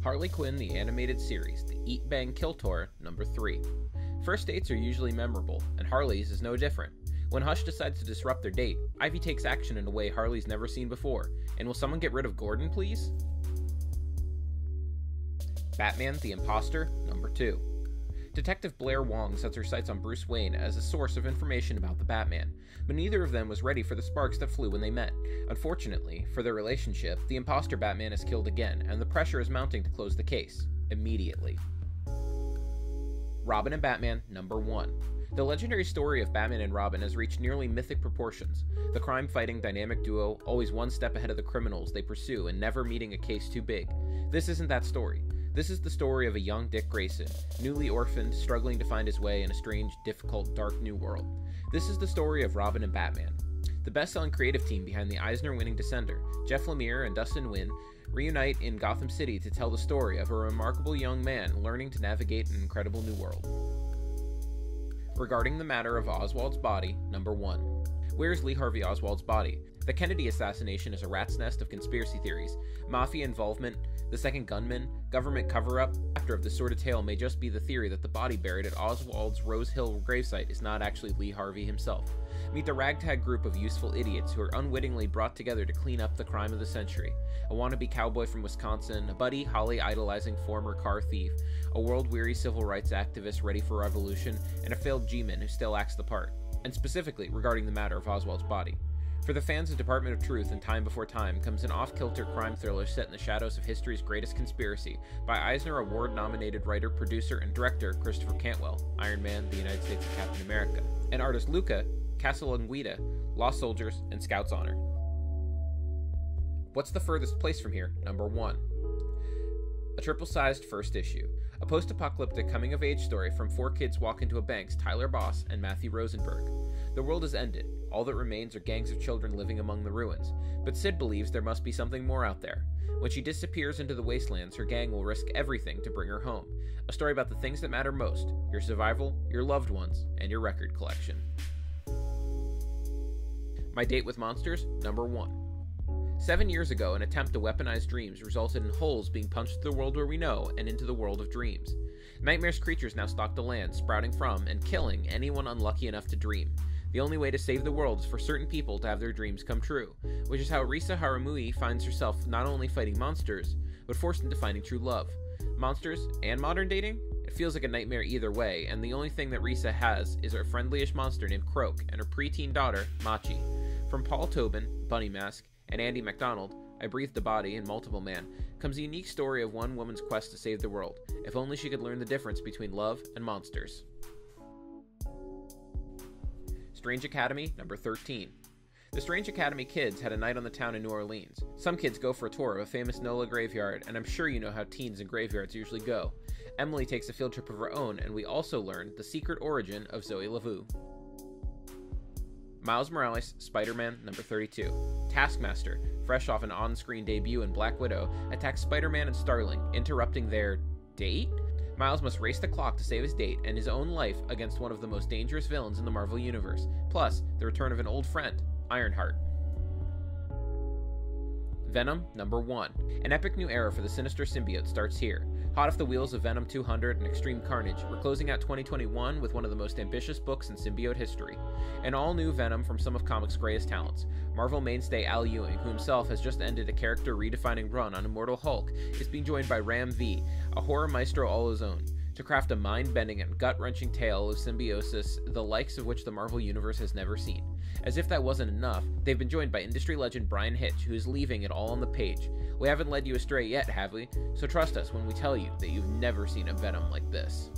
Harley Quinn the Animated Series, The Eat Bang Kill Tour, number 3. First dates are usually memorable, and Harley's is no different. When Hush decides to disrupt their date, Ivy takes action in a way Harley's never seen before. And will someone get rid of Gordon, please? Batman the Imposter, number 2. Detective Blair Wong sets her sights on Bruce Wayne as a source of information about the Batman, but neither of them was ready for the sparks that flew when they met. Unfortunately, for their relationship, the imposter Batman is killed again, and the pressure is mounting to close the case. Immediately. Robin and Batman, number 1. The legendary story of Batman and Robin has reached nearly mythic proportions, the crime-fighting dynamic duo always one step ahead of the criminals they pursue and never meeting a case too big. This isn't that story. This is the story of a young Dick Grayson, newly orphaned, struggling to find his way in a strange, difficult, dark new world. This is the story of Robin and Batman. The best-selling creative team behind the Eisner-winning Descender, Jeff Lemire and Dustin Nguyen, reunite in Gotham City to tell the story of a remarkable young man learning to navigate an incredible new world. Regarding the matter of Oswald's body, number 1. Where's Lee Harvey Oswald's body? The Kennedy assassination is a rat's nest of conspiracy theories, mafia involvement, the second gunman, government cover-up. After of this sort of tale may just be the theory that the body buried at Oswald's Rose Hill gravesite is not actually Lee Harvey himself. Meet the ragtag group of useful idiots who are unwittingly brought together to clean up the crime of the century. A wannabe cowboy from Wisconsin, a Buddy Holly idolizing former car thief, a world-weary civil rights activist ready for revolution, and a failed G-man who still acts the part. And specifically regarding the matter of Oswald's body. For the fans of Department of Truth and Time Before Time comes an off-kilter crime thriller set in the shadows of history's greatest conspiracy by Eisner Award-nominated writer, producer, and director Christopher Cantwell, Iron Man, The United States of Captain America, and artist Luca Casalanguida, Lost Soldiers, and Scout's Honor. What's the furthest place from here? Number 1. A triple-sized first issue. A post-apocalyptic coming-of-age story from 4 kids walk into a bank's Tyler Boss and Matthew Rosenberg. The world has ended. All that remains are gangs of children living among the ruins. But Sid believes there must be something more out there. When she disappears into the wastelands, her gang will risk everything to bring her home. A story about the things that matter most, your survival, your loved ones, and your record collection. My Date with Monsters, number 1. 7 years ago, an attempt to weaponize dreams resulted in holes being punched through the world where we know and into the world of dreams. Nightmare's creatures now stalk the land, sprouting from and killing anyone unlucky enough to dream. The only way to save the world is for certain people to have their dreams come true, which is how Risa Haramui finds herself not only fighting monsters, but forced into finding true love. Monsters and modern dating? It feels like a nightmare either way, and the only thing that Risa has is a friendly-ish monster named Croak and her preteen daughter, Machi. From Paul Tobin, Bunny Mask, and Andy MacDonald, I Breathed a Body, and Multiple Man, comes a unique story of one woman's quest to save the world, if only she could learn the difference between love and monsters. Strange Academy, number 13. The Strange Academy kids had a night on the town in New Orleans. Some kids go for a tour of a famous NOLA graveyard, and I'm sure you know how teens in graveyards usually go. Emily takes a field trip of her own, and we also learn the secret origin of Zoe Lavue. Miles Morales, Spider-Man, number 32. Taskmaster, fresh off an on-screen debut in Black Widow, attacks Spider-Man and Starling, interrupting their date? Miles must race the clock to save his date and his own life against one of the most dangerous villains in the Marvel Universe, plus the return of an old friend, Ironheart. Venom, number 1. An epic new era for the sinister symbiote starts here. Hot off the wheels of Venom 200 and Extreme Carnage, we're closing out 2021 with one of the most ambitious books in symbiote history. An all-new Venom from some of comics' greatest talents. Marvel mainstay Al Ewing, who himself has just ended a character-redefining run on Immortal Hulk, is being joined by Ram V, a horror maestro all his own, to craft a mind-bending and gut-wrenching tale of symbiosis, the likes of which the Marvel Universe has never seen. As if that wasn't enough, they've been joined by industry legend Brian Hitch, who is leaving it all on the page. We haven't led you astray yet, have we? So trust us when we tell you that you've never seen a Venom like this.